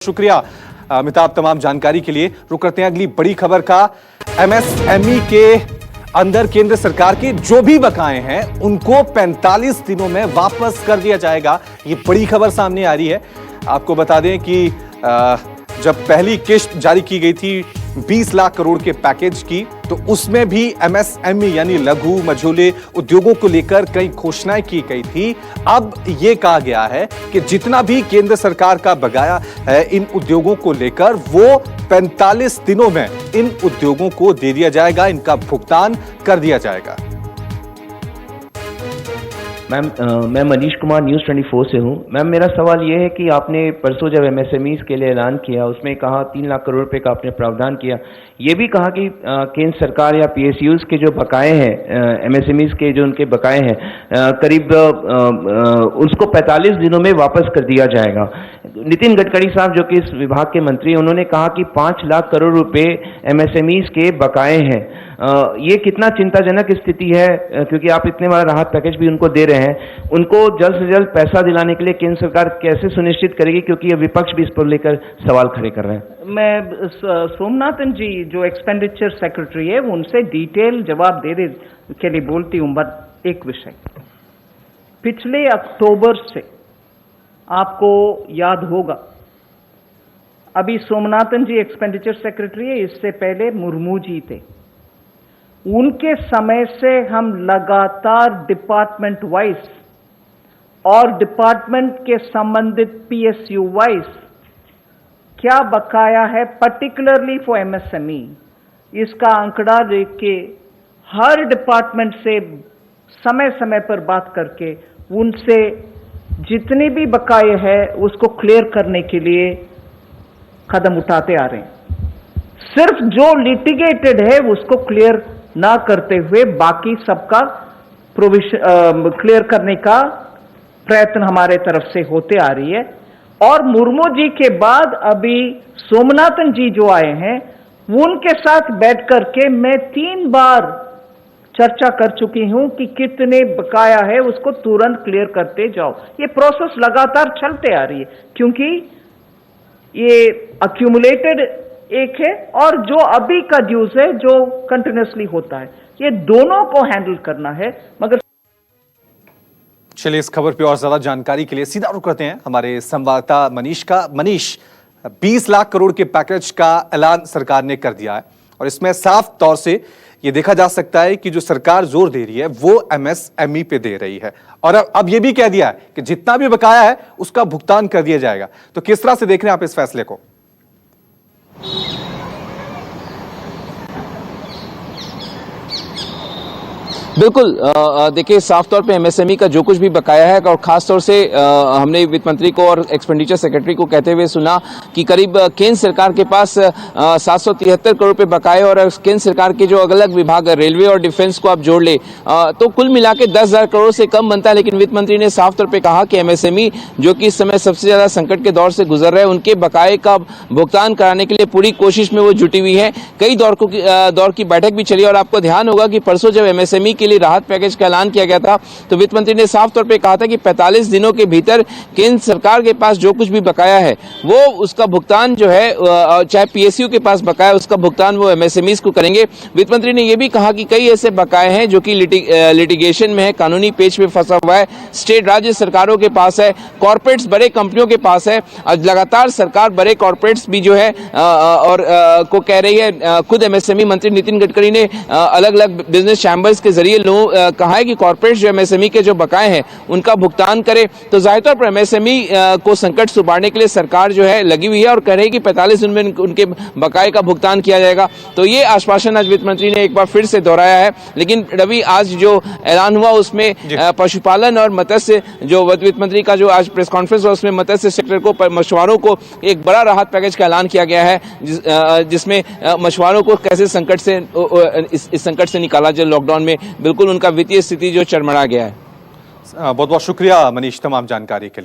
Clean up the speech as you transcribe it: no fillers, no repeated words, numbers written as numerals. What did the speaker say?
शुक्रिया अमिताभ तमाम जानकारी के लिए। रुक करते हैं अगली बड़ी खबर का। एमएसएमई के अंदर केंद्र सरकार के जो भी बकाए हैं उनको 45 दिनों में वापस कर दिया जाएगा। ये बड़ी खबर सामने आ रही है। आपको बता दें कि जब पहली किश्त जारी की गई थी 20 लाख करोड़ के पैकेज की, तो उसमें भी एमएसएमई यानी लघु मझोले उद्योगों को लेकर कई घोषणाएं की गई थी। अब यह कहा गया है कि जितना भी केंद्र सरकार का बकाया है इन उद्योगों को लेकर, वो 45 दिनों में इन उद्योगों को दे दिया जाएगा, इनका भुगतान कर दिया जाएगा। मैम, मैं मनीष कुमार न्यूज़ 24 से हूँ। मैम, मेरा सवाल ये है कि आपने परसों जब एमएसएमईज के लिए ऐलान किया, उसमें कहा 3 लाख करोड़ रुपए का आपने प्रावधान किया। ये भी कहा कि केंद्र सरकार या पीएसयूज के जो बकाए हैं, एमएसएमईज के जो उनके बकाए हैं, करीब उसको 45 दिनों में वापस कर दिया जाएगा। नितिन गडकरी साहब जो कि इस विभाग के मंत्री हैं, उन्होंने कहा कि 5 लाख करोड़ रुपए एमएसएमईज के बकाए हैं। ये कितना चिंताजनक स्थिति है, क्योंकि आप इतने बड़ा राहत पैकेज भी उनको दे रहे हैं। उनको जल्द से जल्द पैसा दिलाने के लिए केंद्र सरकार कैसे सुनिश्चित करेगी, क्योंकि ये विपक्ष भी इस पर लेकर सवाल खड़े कर रहे हैं। मैं सोमनाथन जी जो एक्सपेंडिचर सेक्रेटरी है उनसे डिटेल जवाब देने के लिए बोलती हूँ। बट एक विषय, पिछले अक्टूबर से आपको याद होगा, अभी सोमनाथन जी एक्सपेंडिचर सेक्रेटरी है, इससे पहले मुर्मू जी थे। उनके समय से हम लगातार डिपार्टमेंट वाइज और डिपार्टमेंट के संबंधित पीएसयू वाइज क्या बकाया है, पर्टिकुलरली फॉर एमएसएमई, इसका आंकड़ा देख के हर डिपार्टमेंट से समय समय पर बात करके उनसे जितने भी बकाये हैं उसको क्लियर करने के लिए कदम उठाते आ रहे हैं। सिर्फ जो लिटिगेटेड है उसको क्लियर ना करते हुए बाकी सबका प्रोविजन क्लियर करने का प्रयत्न हमारे तरफ से होते आ रही है। और मुर्मू जी के बाद अभी सोमनाथन जी जो आए हैं, उनके साथ बैठ करके मैं 3 बार चर्चा कर चुकी हूं कि कितने बकाया है उसको तुरंत क्लियर करते जाओ। ये प्रोसेस लगातार चलते आ रही है, क्योंकि ये अक्यूमुलेटेड एक है और जो अभी का ड्यूज है जो कंटिन्यूसली होता है, ये दोनों को हैंडल करना है। मगर चलिए, इस खबर पे और ज्यादा जानकारी के लिए सीधा रुक करते हैं हमारे संवाददाता मनीष का। मनीष, 20 लाख करोड़ के पैकेज का ऐलान सरकार ने कर दिया है और इसमें साफ तौर से यह देखा जा सकता है कि जो सरकार जोर दे रही है वो एमएसएमई पे दे रही है, और अब यह भी कह दिया है कि जितना भी बकाया है उसका भुगतान कर दिया जाएगा। तो किस तरह से देख रहे हैं आप इस फैसले को? बिल्कुल, देखिए, साफ तौर पे एमएसएमई का जो कुछ भी बकाया है, और खास तौर से हमने वित्त मंत्री को और एक्सपेंडिचर सेक्रेटरी को कहते हुए सुना कि करीब केंद्र सरकार के पास 773 करोड़ रुपए बकाए, और केंद्र सरकार के जो अलग अलग विभाग रेलवे और डिफेंस को आप जोड़ ले तो कुल मिला के 10,000 करोड़ से कम बनता है। लेकिन वित्त मंत्री ने साफ तौर पर कहा कि एमएसएमई जो कि इस समय सबसे ज्यादा संकट के दौर से गुजर रहे हैं, उनके बकाए का भुगतान कराने के लिए पूरी कोशिश में वो जुटी हुई है। कई दौर की बैठक भी चली, और आपको ध्यान होगा कि परसों जब एमएसएमई के लिए राहत पैकेज का ऐलान किया गया था तो वित्त मंत्री ने साफ तौर पे कहा था कि 45 दिनों के भीतर केंद्र सरकार के पास जो कुछ भी बकाया है वो उसका भुगतान जो है, चाहे पीएसयू के पास बकाया उसका भुगतान वो एमएसएमईज को करेंगे। वित्त मंत्री ने यह भी कहा कि कई ऐसे बकाए हैं जो कि लिटिगेशन में है, कानूनी पेच पे फंसा हुआ है, स्टेट राज्य सरकारों के पास है, कॉर्पोरेट्स बड़े कंपनियों के पास है। और लगातार सरकार बड़े कॉर्पोरेट्स भी जो है और को कह रही है। खुद एमएसएमई मंत्री नितिन गडकरी ने अलग अलग बिजनेस चैम्बर्स के जरिए कहा है कि कॉर्पोरेट जो एमएसएमई के जो बकाए हैं उनका भुगतान करे। तो जाहिर तौर पर एमएसएमई को संकट से उबारने के लिए सरकार जो है लगी हुई है और कह रही है कि 45 दिन में उनके बकाए का भुगतान किया जाएगा। तो ये आश्वासन आज वित्त मंत्री ने एक बार फिर से दोहराया है। लेकिन रवि, आज जो ऐलान हुआ उसमें पशुपालन और मत्स्य, जो वित्त मंत्री का जो आज प्रेस कॉन्फ्रेंस हुआ उसमें मत्स्य सेक्टर को, मछुआरों को एक बड़ा राहत पैकेज का ऐलान किया गया है, जिसमें मछुआरों को कैसे संकट से इस संकट से निकाला जाए। लॉकडाउन में बिल्कुल उनका वित्तीय स्थिति जो चरमरा गया है। बहुत बहुत शुक्रिया मनीष तमाम जानकारी के लिए।